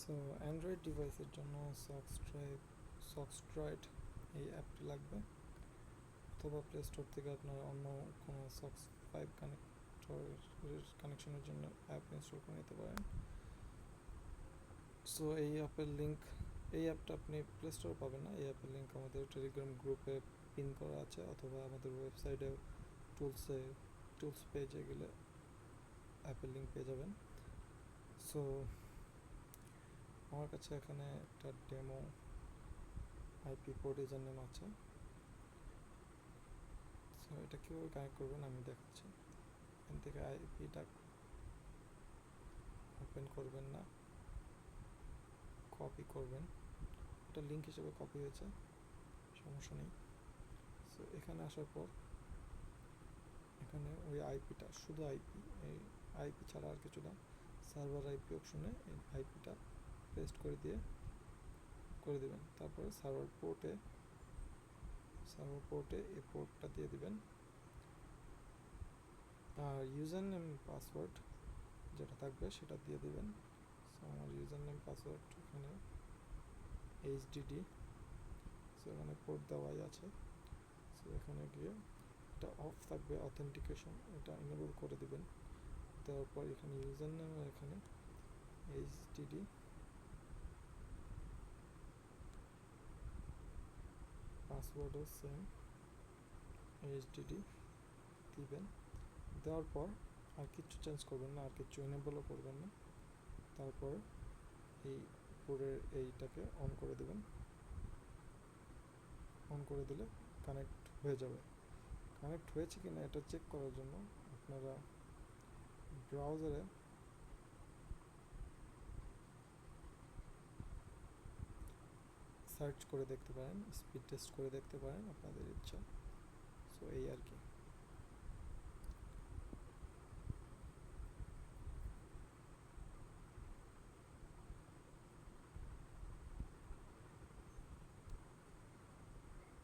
So Android ডিভাইসের জন্য সক্সট্রয়েড এই অ্যাপটি লাগবে, অথবা প্লে স্টোর থেকে আপনার অন্য কোনো সক্স 5 কানেকশনের জন্য অ্যাপ ইনস্টল করে নিতে পারেন। সো এই অ্যাপের লিঙ্ক, এই অ্যাপটা আপনি প্লে স্টোরে পাবেন না, এই অ্যাপের লিঙ্ক আমাদের টেলিগ্রাম গ্রুপে পিন করা আছে, অথবা আমাদের ওয়েবসাইটে টুলস পেজে গেলে অ্যাপের লিঙ্ক পেয়ে যাবেন। সো আমার কাছে এখানে একটা demo IP port user name আছে। সো এটা কীভাবে কানেক্ট করবেন আমি দেখাচ্ছি। এখান থেকে আইপিটা ওপেন করবেন না, কপি করবেন, এটা লিঙ্ক হিসেবে কপি হয়েছে, সমস্যা নেই। সো এখানে আসার পর এখানে ওই আইপিটা, শুধু আইপি, এই আইপি ছাড়া আর কিছু না, সার্ভার আইপি অপশনে এই আইপিটা পেস্ট করে দেবেন। তারপরে সার্ভার পোর্টে এই পোর্টটা দিয়ে দিবেন, আর ইউজার নেম পাসওয়ার্ড যেটা থাকবে সেটা দিয়ে দিবেন। সো আমার ইউজার নেম পাসওয়ার্ড এখানে এইচডিডি, সো এখানে পোর্ট দেওয়াই আছে। সো এখানে গিয়ে এটা অফ থাকবে, অথেন্টিকেশন, এটা এনেবল করে দিবেন। দেওয়ার পর এখানে ইউজার নেম, এখানে এইচডিডি, পাসওয়ার্ডও সেম এইচডিডি দিবেন। দেওয়ার পর আর কিছু চেঞ্জ করবেন না, আর কিছু এনেবলও করবেন না। তারপর এই উপরের এইটাকে অন করে দেবেন, অন করে দিলে কানেক্ট হয়ে যাবে। কানেক্ট হয়েছে কিনা এটা চেক করার জন্য আপনারা ব্রাউজারে সার্চ করে দেখতে পারেন, স্পিড টেস্ট করে দেখতে পারেন, আপনাদের ইচ্ছা। সো এই আর কি।